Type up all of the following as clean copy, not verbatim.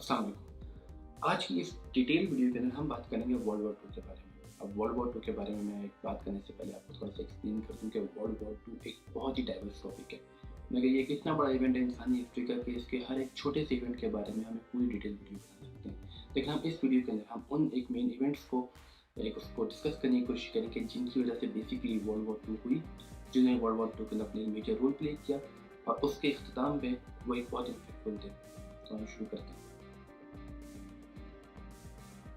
अस्सलाम वालेकुम। आज की इस डिटेल वीडियो के अंदर हम बात करेंगे वर्ल्ड वॉर 2 के बारे में। अब वर्ल्ड वॉर 2 के बारे में मैं एक बात करने से पहले आपको थोड़ा सा एक्सप्लेन कर दूं कि वर्ल्ड वॉर 2 एक बहुत ही डाइवर्स टॉपिक है। मगर ये एक इतना बड़ा इवेंट है इंसानी हिस्ट्री का कि इसके हर एक छोटे से इवेंट के बारे में हमें पूरी डिटेल वीडियो बना सकते हैं। लेकिन हम इस वीडियो के अंदर हम उन एक मेन इवेंट्स को उसको डिस्कस करने की कोशिश करेंगे जिनकी वजह से बेसिकली वर्ल्ड वॉर 2 हुई, जिन्होंने वर्ल्ड वॉर 2 के अंदर अपने मेजर रोल प्ले किया और उसके इख्तिताम पे वो एक बहुत इम्पैक्टफुल थे। तो हम शुरू करते हैं।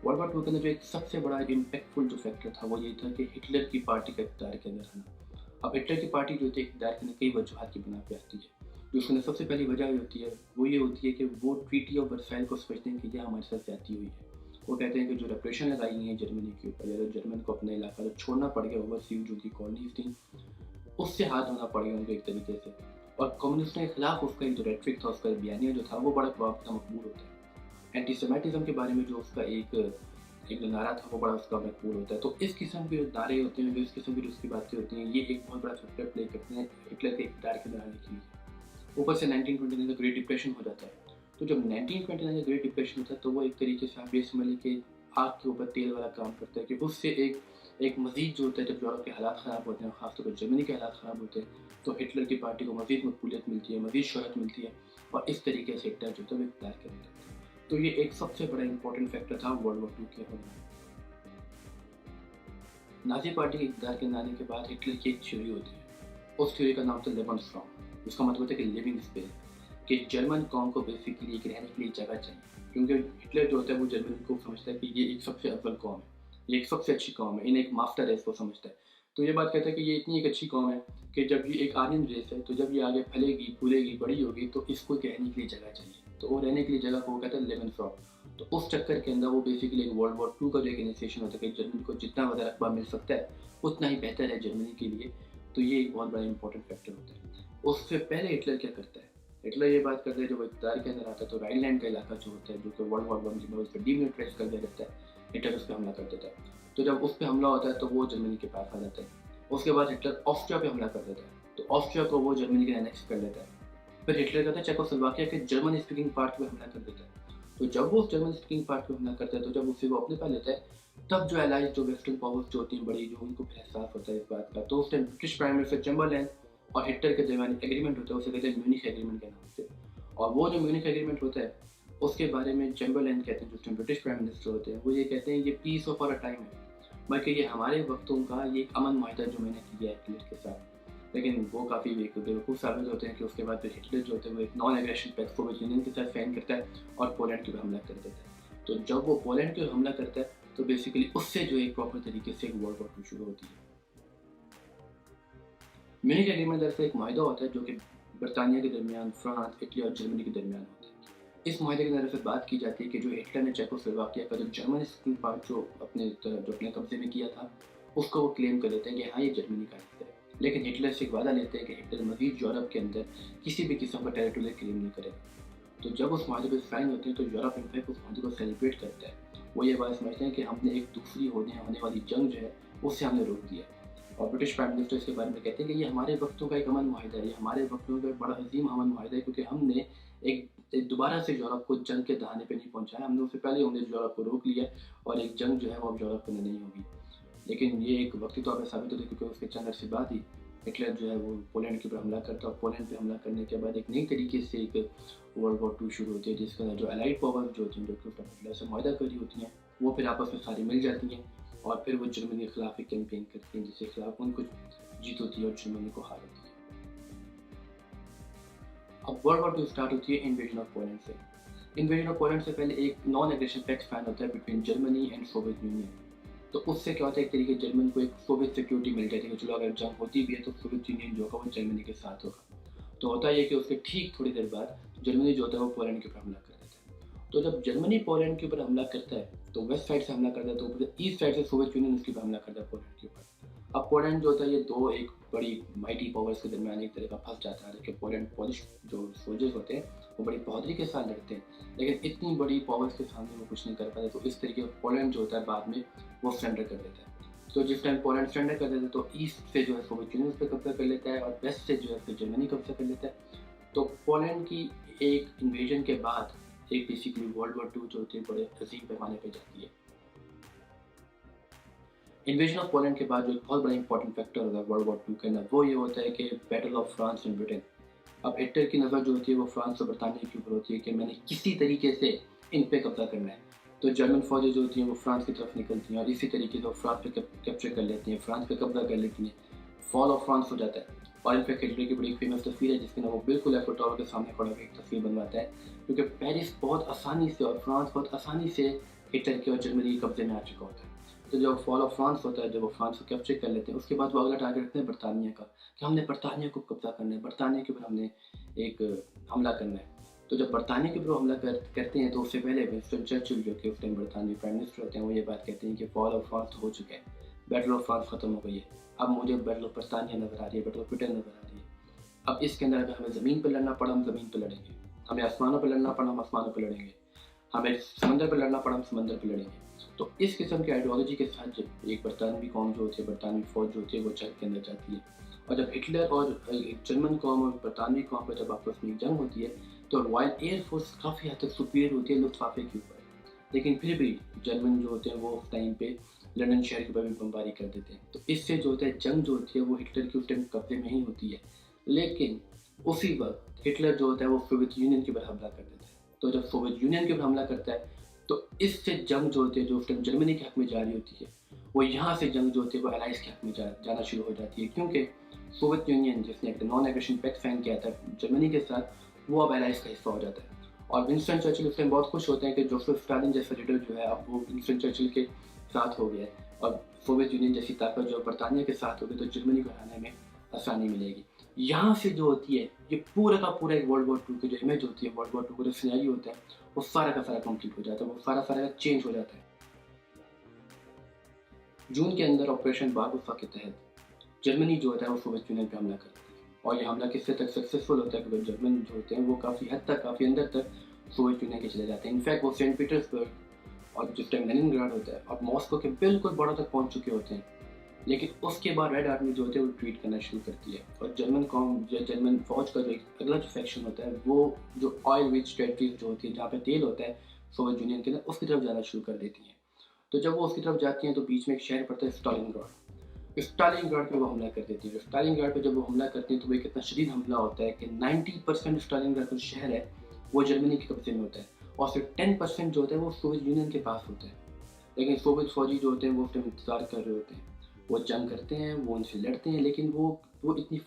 वर्ल्ड वॉर 2 के अंदर जो एक सबसे बड़ा इम्पैक्टफुल जो फैक्टर था वो ये था कि हिटलर की पार्टी का इक़्तिदार के अंदर आना। अब हिटलर की पार्टी जो होती है इक़्तिदार के अंदर कई वजूहात की बिना पे आती है। जो उसके अंदर सबसे पहली वजह होती है वो ये होती है कि वो ट्रीटी ऑफ वर्साइल को समझते हैं कि यह हमारे साथ ज़्यादती हुई है। वो कहते हैं कि जो रेप्रेशन लगाई गई है जर्मनी के ऊपर या जर्मन को अपना इलाका जो छोड़ना पड़ गया ओवरसीज जो उनकी कॉलोनीज थी उससे हाथ धोना पड़ गया उनको एक तरीके से। और कम्युनिस्टों के खिलाफ उसका एक जो रेट्रिक था, उसका बयानिया जो था वो बड़ा मकबूल होता है। एंटीसेमिटिज्म के बारे में जो उसका एक जो नारा था वो बड़ा उसका मकबूल होता है। तो इस किस्म के जो नारे होते हैं, जो इस किस्म की जो उसकी बातें होती हैं, ये एक बहुत बड़ा फैक्टर प्ले करते हैं हिटलर के इक़्तिदार के अंदर आने के लिए। ऊपर से 1929 का ग्रेट डिप्रेशन हो जाता है। तो जब 1929 का ग्रेट डिप्रेशन होता है तो वो एक तरीके से आप ये समझ लें कि आग के ऊपर तेल वाला काम करता है कि उससे एक मज़ीद जो होता है जब यूरोप के हालात ख़राब होते हैं, ख़ासतौर पर जर्मनी के हालात ख़राब होते हैं, तो हिटलर की पार्टी को मज़ीद मकबूलियत मिलती है, मज़ीद शोहरत मिलती है और इस तरीके से हिटलर जो है वो इक़्तिदार के अंदर आता है। तो ये एक सबसे बड़ा इंपॉर्टेंट फैक्टर था वर्ल्ड वॉर 2 के होने में। नाज़ी पार्टी के इक़्तिदार के आने के बाद हिटलर की एक थ्योरी होती है। उस थ्योरी का नाम था लेबेनस्ट्रॉम, जिसका मतलब होता है कि लिविंग स्पेस, कि जर्मन कौम को बेसिकली एक रहने के लिए जगह चाहिए। क्योंकि हिटलर जो होता है वो जर्मनी को समझता है कि ये एक सबसे अव्वल कौम है, ये एक सबसे अच्छी कौम है, इन्हें एक मास्टर रेस को समझता है। तो ये बात कहता है कि ये इतनी एक अच्छी कौम है कि जब ये एक आर्यन रेस है तो जब ये आगे फैलेगी, फूलेगी, बड़ी होगी तो इसको रहने के लिए जगह चाहिए। तो वो रहने के लिए जगह को वो कहता है लेबेनफ्रॉम। तो उस चक्कर के अंदर वो बेसिकली एक वर्ल्ड वॉर 2 का जो एक इनिशिएशन होता है कि जर्मनी को जितना ज़्यादा रकबा मिल सकता है उतना ही बेहतर है जर्मनी के लिए। तो ये एक बहुत बड़ा इंपॉर्टेंट फैक्टर होता है। उससे पहले हिटलर क्या करता है? हिटलर ये बात करता है जब वो इक़्तिदार के अंदर आता है तो राइनलैंड का इलाका जो होता है, जो कि वर्ल्ड वॉर 1 में उस पर डीमिलिटराइज कर दिया जाता है, हिटलर उस पर हमला कर देता है। तो जब उस पर हमला होता है तो वो जर्मनी के पास आ जाता है। उसके बाद हिटलर ऑस्ट्रिया पे हमला कर देता है, तो ऑस्ट्रिया को वो जर्मनी के एनेक्स कर लेता है। फिर हिटलर कहता है चेकोस्लोवाकिया के जर्मन स्पीकिंग पार्ट पे हमला कर देता है। तो जब वो जर्मन स्पीकिंग पार्ट पे हमला करता है तो जब उसे वो अपने पास लेता है, तब जो एलाइज जो वेस्टर्न पावर्स जो होती हैं बड़ी, जो उनको फिर एहसास होता है इस बात का। तो उस time British prime minister Chamberlain और हिटलर के दरमियान एग्रीमेंट होता है, उसे कहते हैं म्यूनिख एग्रीमेंट के नाम से। और वो जो म्यूनिख एग्रीमेंट होता है उसके बारे में चैम्बरलैन कहते हैं, जो ब्रिटिश प्राइम मिनिस्टर होते हैं, वो ये कहते हैं ये पीस ऑफ आवर टाइम है, बल्कि ये हमारे वक्तों का ये एक अमन माहिदा जो मैंने किया है हिटलर के साथ। लेकिन वो काफ़ी बेवकूफ़ साबित होते हैं कि उसके बाद फिर हिटलर जो होता है वो एक non aggression pact Soviet Union के साथ साइन करता है और पोलैंड के ऊपर हमला कर देता है। तो जब वो पोलैंड के ऊपर हमला करता है तो बेसिकली उससे जो एक प्रॉपर तरीके से एक वर्ल्ड वॉर 2 शुरू होती है। म्यूनिख एग्रीमेंट दरअसल एक माहिदा होता है जो कि बरतानिया के दरमियान, फ्रांस, इटली और जर्मनी के दरमियान होता है। इस माहिदे के अंदर बात की जाती है कि जो हिटलर ने चेकोस्लोवाकिया का जो जर्मन स्पीकिंग पार्ट जो अपने कब्जे में किया था, उसको वो क्लेम कर लेते हैं कि हाँ ये जर्मनी का हिस्सा है। लेकिन हिटलर से एक वादा लेते हैं कि हिटलर मजीद यूरोप के अंदर किसी भी किस्म का टेरिटोरियल क्लेम नहीं करेगा। तो जब उस माहिदे पर साइन होते हैं तो यूरोप इनफैक्ट उस माहिदे को सेलिब्रेट करता है। वो ये बात समझते हैं कि हमने एक दूसरी होने वाली जंग जो है उससे हमने रोक दिया। और ब्रिटिश प्राइम मिनिस्टर इसके बारे में कहते हैं कि ये हमारे वक्तों का एक अमन माहिदा है, ये हमारे वक्तों का एक बड़ा अजीम अमन माहिदा है, क्योंकि हमने एक दोबारा से यूरोप को जंग के दहाने पे नहीं पहुंचाया, हमने उससे पहले हमने यूरोप को रोक लिया और एक जंग जो है वो अब यूरोप के अंदर नहीं होगी। लेकिन ये एक वक्ती तौर पर साबित होता है क्योंकि उसके चंद अरसे बाद ही हिटलर जो है वो पोलैंड के ऊपर हमला करता है और पोलैंड पे हमला करने के बाद एक नई तरीके से एक वर्ल्ड वॉर 2 शुरू होती है, जिसके अंदर जो अलाइड पावर जो होती हैं, जो कि हिटलर से मुआहदा करी होती हैं, वो फिर आपस में सारी मिल जाती हैं और फिर वो जर्मनी के खिलाफ एक कैंपेन करती हैं जिसके खिलाफ उनको जीत होती है और जर्मनी को हार होती है। अब वर्ल्ड वॉर 2 स्टार्ट होती है इन्वेजन ऑफ पोलैंड से। इन्वेजन ऑफ पोलैंड से पहले एक नॉन एग्रेशन पैक्ट साइन होता है between Germany and Soviet union. तो उससे क्या होता है, एक तरीके जर्मन को एक सोवियत सिक्योरिटी मिल जाती है कि चलो अगर जंग होती भी है तो सोवियत यूनियन जो होगा वो जर्मनी के साथ होगा। तो होता है कि उसके ठीक थोड़ी देर बाद जर्मनी जो होता है वो पोलैंड के ऊपर हमला कर देता है। तो जब जर्मनी पोलैंड के ऊपर हमला करता है तो वेस्ट साइड से हमला करता है, तो ऊपर ईस्ट साइड से सोवियत यूनियन उसके ऊपर हमला करता है पोलैंड के ऊपर। अब पोलैंड जो होता है ये दो एक बड़ी माइटी पावर्स के दरमियान एक तरह का फंस जाता है कि पोलिश जो सोल्जर्स होते हैं वो बड़ी बहादुरी के साथ लड़ते हैं, लेकिन इतनी बड़ी पावर्स के सामने वो कुछ नहीं कर पाते। तो इस तरीके पोलैंड जो होता है बाद में वो सरेंडर कर देता है। तो जिस टाइम पोलैंड सरेंडर कर देता है तो ईस्ट से जो है सोवियत यूनियन उस पर कब्जा कर लेता है और वेस्ट से जो है फिर जर्मनी कब्जा कर लेता है। तो पोलैंड की एक इन्वेजन के बाद एक बेसिकली वर्ल्ड वॉर टू जो होती है बड़े अजीम पैमाने पे जाती है। इन्वेजन ऑफ पोलैंड के बाद जो एक बहुत बड़ा इंपॉर्टेंट फैक्टर होता है वर्ल्ड वॉर टू के अंदर, वो ये होता है कि battle of France and Britain. अब हिटलर की नज़र जो होती है वो फ्रांस और बरतानिया के ऊपर होती है कि मैंने किसी तरीके से इन पे कब्जा करना है। तो जर्मन फौजें जो होती हैं वो फ्रांस की तरफ निकलती हैं और इसी तरीके से वो फ्रांस पे कैप्चर कर लेती हैं, फ्रांस पे कब्जा कर लेती हैं। फॉल ऑफ फ्रांस हो जाता है। और इनफैक्ट हिटलर की बड़ी फेमस तस्वीर है जिसके अंदर वो बिल्कुल एफिल टावर के सामने खड़ा होकर एक तस्वीर बनवाता है, क्योंकि पेरिस बहुत आसानी से और फ्रांस बहुत आसानी से हिटलर के और जर्मनी के कब्जे में आ चुका होता है। तो जब फॉल ऑफ फ्रांस होता है, जब वो फ्रांस को कैप्चर कर लेते हैं, उसके बाद वो अगला टारगेट रखते हैं बरतानिया का, कि हमने बरतानिया को कब्जा करना है, बरतानिया के ऊपर हमने एक हमला करना है। तो जब बरतानिया के ऊपर हमला करते हैं तो उससे पहले विंस्टन चर्चिल जो कि उस टाइम बरतानवी प्राइम मिनिस्टर होते हैं, वो ये बात कहते हैं कि फॉल ऑफ फ्रांस हो चुका है, बैटल ऑफ फ्रांस खत्म हो गई है, अब मुझे बैटल ऑफ बरतानिया नजर आ रही है, बैटल ऑफ ब्रिटेन नजर आ रही है। अब इसके अंदर अगर हमें ज़मीन पर लड़ना पड़ा हम ज़मीन पर लड़ेंगे, हमें आसमानों पर लड़ना पड़ा हम आसमानों पर लड़ेंगे, हमें समंदर पर लड़ना पड़ा हम समंदर पर लड़ेंगे। तो इस किस्म की आइडियोलॉजी के साथ जब एक बरतानवी कौम जो होती है, बरतानवी फौज जो होती है वो जंग के अंदर जाती है, और जब हिटलर और जर्मन कौम और बरतानवी कौम पर जब आपस में जंग होती है तो रॉयल एयर फोर्स काफ़ी हद तक सुपीरियर होती है लुफ्ताफे के ऊपर। लेकिन फिर भी जर्मन जो होते हैं वो उस टाइम पे लंदन शहर के ऊपर भी बमबारी कर देते हैं। तो इससे जो होता है जंग जो होती है वो हिटलर के उस टाइम कब्जे में ही होती है। लेकिन उसी वक्त हिटलर जो होता है वो सोवियत यूनियन के ऊपर हमला कर देता है। तो जब सोवियत यूनियन के ऊपर हमला करता है तो इससे जंग जो होती है जो उस टाइम जर्मनी के हक में जारी होती है, वो यहाँ से जंग जो होती है वो अलाइज के हक में जाना शुरू हो जाती है, क्योंकि सोवियत यूनियन जिसने एक नॉन एग्रेशन पैक्ट साइन किया था जर्मनी के साथ, वो अब अलाइज का हिस्सा हो जाता है। और विंस्टन चर्चिल उस टाइम बहुत खुश होते हैं कि जोसेफ स्टालिन जैसा लीडर जो है अब वो विंस्टन चर्चिल के साथ हो गया है, और सोवियत यूनियन जैसी ताकत जो बरतानिया के साथ होगी तो जर्मनी को हराने में आसानी मिलेगी। यहाँ से जो होती है ये पूरा का पूरा एक वर्ल्ड वॉर टू की जो इमेज होती है, वर्ल्ड वॉर टू का जो सिनेरियो होता है वो सारा का सारा कंप्लीट हो जाता है, वो सारा का चेंज हो जाता है। जून के अंदर ऑपरेशन बारबुफा के तहत जर्मनी जो होता है वो सोवियत यूनियन पे हमला करती है, और ये हमला किससे तक सक्सेसफुल होता है कि जर्मन जो होते हैं वो काफ़ी हद तक काफ़ी अंदर तक सोवियत यूनियन के चले जाते हैं। इनफैक्ट वो सेंट पीटर्सबर्ग और जिस टाइम लेनिनग्राड होता है और मॉस्को के बिल्कुल बॉर्डर तक पहुंच चुके होते हैं। लेकिन उसके बाद रेड आर्मी जो होती है वो ट्रीट करना शुरू करती है, और जर्मन फौज का जो एक अगला जो सेक्शन होता है वो जो ऑयल रिच टेरिटरीज जो होती है जहाँ पे तेल होता है सोवियत यूनियन के अंदर, उसकी तरफ जाना शुरू कर देती हैं। तो जब वो उसकी तरफ जाती हैं तो बीच में एक शहर पड़ता है स्टालिनग्राड पे वो हमला कर देती है। स्टालिनग्राड पे जब वो हमला करती हैं तो वो एक इतना शदीद हमला होता है कि 90% स्टालिनग्राड का शहर है वो जर्मनी के कब्जे में होता है, और सिर्फ 10% जो होता है वो सोवियत यूनियन के पास होता है। लेकिन सोवियत फौजी जो होते हैं वो उस टाइम इंतजार कर रहे होते हैं, वो जंग करते हैं, वो उनसे लड़ते हैं, लेकिन वो इतनी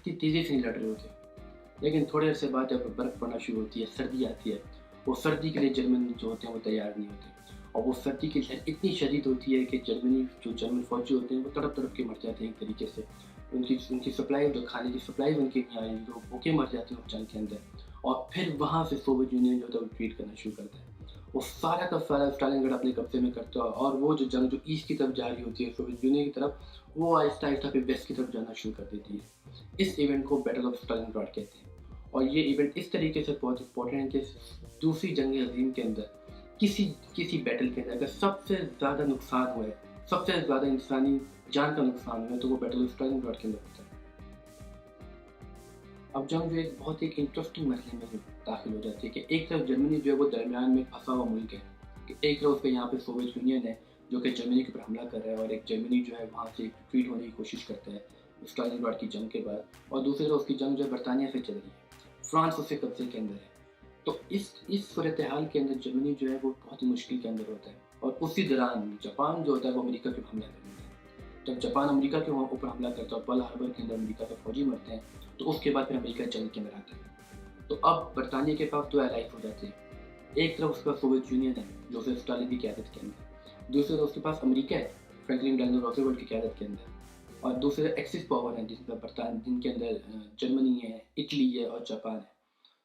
तेज़ी से नहीं लड़ रहे होते। लेकिन थोड़े अरसे बाद जब बर्फ़ पड़ना शुरू होती है, सर्दी आती है, वो सर्दी के लिए जर्मन जो होते हैं वो तैयार नहीं होते, और वो सर्दी की लहर इतनी शदीद होती है कि जर्मन फ़ौजी होते हैं वो तड़प के मर जाते हैं एक तरीके से। उनकी सप्लाई जो खाने की सप्लाई उनकी नहीं आ रही, तो भूखे मर जाते हैं उस जंग के अंदर। और फिर वहाँ से सोवियत यूनियन जो होता है वो ट्रीट करना शुरू करता है, वो सारा का सारा स्टालिनग्राड अपने कब्जे में करता है, और वो जो जंग जो ईस्ट की तरफ जारी होती है सोवियत यूनियन की तरफ, वो आहिस्ता आहिस्ता फिर वेस्ट की तरफ जाना शुरू कर देती है। इस इवेंट को बैटल ऑफ स्टालिनग्राड कहते हैं, और ये इवेंट इस तरीके से बहुत इंपॉर्टेंट है कि दूसरी जंग अजीम के अंदर किसी बैटल के अंदर अगर सबसे ज़्यादा नुकसान हुआ है, सबसे ज़्यादा इंसानी जान का नुकसान हुआ है, तो वो बैटल ऑफ स्टालिनग्राड के अंदर होता है। अब जंग जो एक बहुत एक इंटरेस्टिंग मसले में दाखिल हो जाती है कि एक तरफ जर्मनी जो है वो दरमियान में फंसा हुआ मुल्क है, कि एक तरफ पे यहाँ पे सोवियत यूनियन है जो कि जर्मनी के ऊपर हमला कर रहा है, और एक जर्मनी जो है वहाँ से रिट्रीट होने की कोशिश करता है स्टालिनग्राड की जंग के बाद, और दूसरी तरफ उसकी जंग जो है बरतानिया से चल रही है, फ्रांस उसके कब्जे के अंदर है। तो इस सूरत हाल के अंदर जर्मनी जो है वो बहुत ही मुश्किल के अंदर होता है, और उसी दौरान जापान जो होता है वो अमेरिका के ऊपर हमला कर देता है। जब जापान अमेरिका के ऊपर हमला करता है और पर्ल हार्बर के अंदर अमेरिका के फौजी मरते हैं, तो उसके बाद फिर अमेरिका जंग के अंदर आता है। तो अब बरतानिया के पास दो एलाइज हो जाते हैं, एक तरफ उसका सोवियत यूनियन है जोसेफ स्टालिन की क़यादत के अंदर, दूसरी तरफ उसके पास अमेरिका है फ्रैंकलिन डेलानो रूज़वेल्ट की क़यादत के अंदर, और दूसरे एक्सिस पावर है जिनके अंदर जर्मनी है, इटली है और जापान है।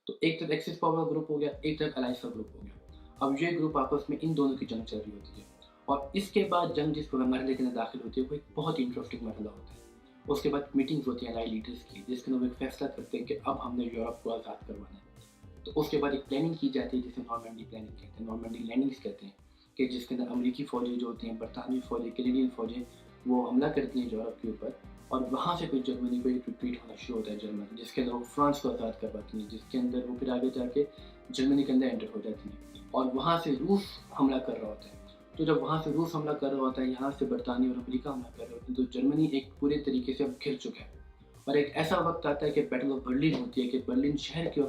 तो एक तरफ एक्सिस पावर का ग्रुप हो गया, एक तरफ अलायंस का ग्रुप हो गया। अब ये ग्रुप आपस में इन दोनों की जंग चल रही होती है, और इसके बाद जंग जिस मरहले के अंदर दाखिल होती है वो एक बहुत ही इंटरेस्टिंग मरहला होता है। उसके बाद मीटिंग्स होती हैं अलाइड लीडर्स की, जिसके अंदर एक फैसला करते हैं कि अब हमने यूरोप को आज़ाद करवाना है। तो उसके बाद एक प्लानिंग की जाती है जिसे नॉर्मंडी प्लानिंग कहते हैं, नॉर्मंडी लैंडिंग्स कहते हैं, कि जिसके अंदर अमेरिकी फ़ौजें जो होती हैं, बरतानवी फ़ौजें, कैनेडियन फ़ौजें वो हमला करती हैं यूरोप के ऊपर, और वहाँ से फिर जर्मनी को एक रिट्रीट होना शुरू होता है जर्मनी, जिसके अंदर वो फ्रांस को आज़ाद करवाती है, जिसके अंदर वो फिर आगे जाके जर्मनी के अंदर एंटर हो जाती है और वहाँ से रूस हमला कर रहा होता है। तो जब वहाँ से रूस हमला कर रहा होता है, यहाँ से बरतानिया और अमेरिका हमला कर रहे होते हैं, तो जर्मनी एक पूरे तरीके से अब घिर चुका है और एक ऐसा वक्त आता है कि बैटल ऑफ बर्लिन होती है कि बर्लिन शहर के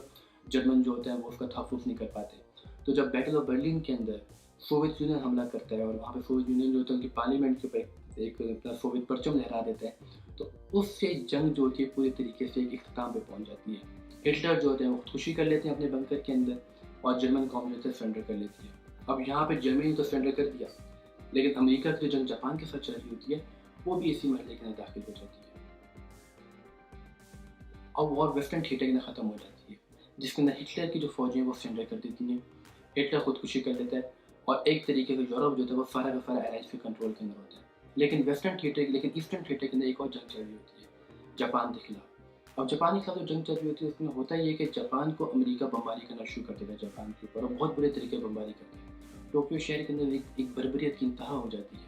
जर्मन जो होता है वो उसका तहफ़्फ़ुज़ नहीं कर पाते। तो जब बैटल ऑफ बर्लिन के अंदर सोवियत यूनियन हमला करता है और वहाँ पे सोवियत यूनियन जो होता है उनकी पार्लियामेंट के ऊपर एक अपना सोवियत परचम लहरा देता है, तो उससे जंग जो होती है पूरी तरीके से एक इख्तिताम पे पहुँच जाती है। हिटलर जो होते हैं वो खुदकुशी कर लेते हैं अपने बंकर के अंदर और जर्मन कौम जो है सरेंडर कर लेती है। अब यहाँ पे जर्मनी तो सरेंडर कर दिया, लेकिन अमेरिका की जो जंग जापान के साथ चल रही होती है वो भी इसी मरहले के अंदर दाखिल हो जाती है। अब वॉर वेस्टर्न थिएटर के अंदर ख़त्म हो जाती है, जिसके अंदर हिटलर की जो फ़ौजें हैं वो सरेंडर कर देती हैं, हिटलर खुदकुशी कर लेता है और एक तरीके से यूरोप जो था वो सारा का सारा एलाइज के कंट्रोल के अंदर होता है। लेकिन ईस्टर्न थिएटर के अंदर एक और जंग चल रही होती है, जापान के खिलाफ। अब जापान के खिलाफ जो जंग चल रही होती है उसमें होता ये है कि जापान को अमेरिका बमबारी करना शुरू कर देता है जापान के ऊपर और बहुत बुरे तरीके से बमबारी करता है। टोक्यो शहर के अंदर एक बर्बरियत की इंतहा हो जाती है,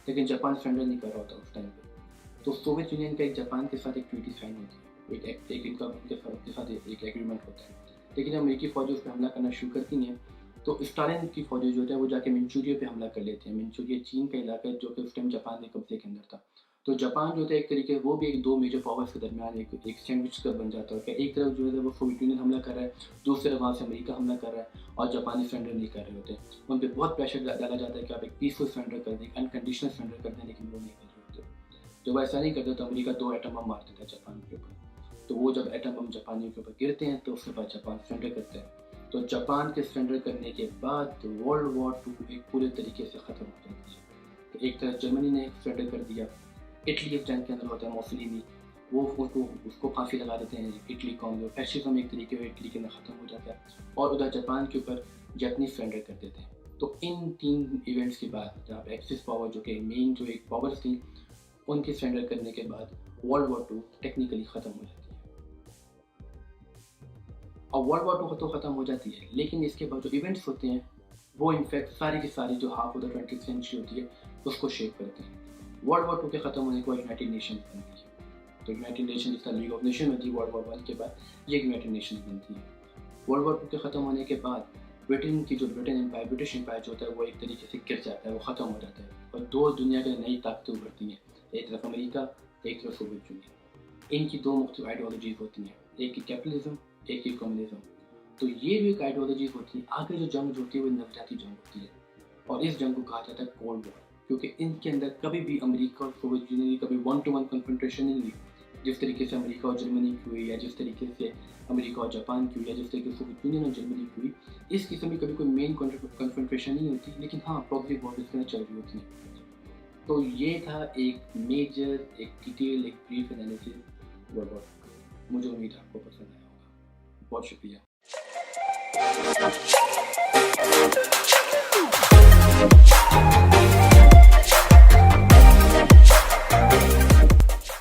लेकिन जापान सरेंडर नहीं कर रहा होता उस टाइम पे। तो सोवियत यूनियन का एक जापान के साथ एक ट्रीटी साइन होती है, एक इनका उनके साथ एक एग्रीमेंट होता है। लेकिन अमेरिकी फ़ौजें उस पर हमला करना शुरू करती हैं, तो स्टालिन की फ़ौजें जो है वो जाके मंचूरिया पे हमला कर लेते हैं। मंचूरिया चीन का इलाका है जो कि उस टाइम जापान के कब्ज़े के अंदर था। तो जापान जो था एक तरीके वो भी एक 2 मेजर पावर्स के दरमियान एक सैंडविच का बन जाता है कि एक तरफ जो है वो सोवियत यूनियन हमला कर रहा है, दूसरी तरफ वहाँ से अमेरिका हमला कर रहा है और जापानी सरेंडर नहीं कर रहे होते। उन पे बहुत प्रेशर डाला जाता है कि आप एक पीसफुल सरेंडर कर दें, अनकंडीशनल सरेंडर कर दें, लेकिन वो नहीं कर रहे होते। जब ऐसा नहीं करते तो अमेरिका 2 एटम बम मार देता है जापान के ऊपर। तो वो जब एटम बम जापानियों के ऊपर गिरते हैं तो उसके बाद जापान सरेंडर करता है। तो जापान के सरेंडर करने के बाद वर्ल्ड वॉर 2 एक पूरे तरीके से ख़त्म हो जाती है। तो एक तरफ जर्मनी ने सरेंडर कर दिया, इटली एक जंग के अंदर होता है मोसोलिनी, वो उसको फांसी लगा देते हैं इटली कौम में, फैशिज्म एक तरीके से इटली के अंदर ख़त्म हो जाता है और उधर जापान के ऊपर जापानीज सरेंडर कर देते हैं। तो इन 3 इवेंट्स के बाद जहाँ पे एक्सिस पावर जो कि मेन जो एक पावर्स थी, उनके सरेंडर करने के बाद वर्ल्ड वॉर 2 टेक्निकली ख़त्म हो जाती है। और वर्ल्ड वॉर 2 तो ख़त्म हो जाती है, लेकिन इसके बाद जो इवेंट्स होते हैं वो इनफैक्ट सारी की सारी जो half of the 20th century होती है उसको शेप करते हैं। वर्ल्ड वॉर 2 के ख़त्म होने के बाद यूनाइटेड नेशंस बनती है। तो यूनाइटेड नेशन जिसका लीग ऑफ नेशन बनती है वर्ल्ड वॉर 1 के बाद, ये यूनाइटेड नेशंस बनती है। वर्ल्ड वॉर 2 के ख़त्म होने के बाद ब्रिटेन एम्पायर, ब्रिटिश एम्पायर जो होता है वो एक तरीके से गिर जाता है, वो ख़त्म हो जाता है और 2 दुनिया की नई ताकतें उभरती हैं, एक तरफ अमेरिका, एक तरफ सोवियत यूनियन। इनकी 2 मुख्तलिफ आइडियोलॉजीज़ होती हैं, एक की कैपिटलिज्म, एक की कम्युनिज्म। तो ये जो एक आइडियोलॉजीज़ होती है, आगे जो जंग होती है वो नफ़रती जंग होती है और इस जंग को कहा जाता है कोल्ड वॉर, क्योंकि इनके अंदर कभी भी अमेरिका और सोवियत यूनियन की कभी 1 टू 1 कन्फ्रंटेशन नहीं हुई, जिस तरीके से अमेरिका और जर्मनी की हुई या जिस तरीके से अमेरिका और जापान की हुई या जिस तरीके से सोवियत यूनियन और जर्मनी की हुई। इस किस्म की कभी कोई मेन कन्फ्रंटेशन नहीं होती, लेकिन हाँ प्रॉक्सी वॉर इसके अंदर चल रही होती है। तो ये था एक मेजर, एक डिटेल, एक ब्रीफ एनालिसिस वर्ल्ड वॉर का। मुझे उम्मीद है आपको पसंद आया होगा। बहुत शुक्रिया।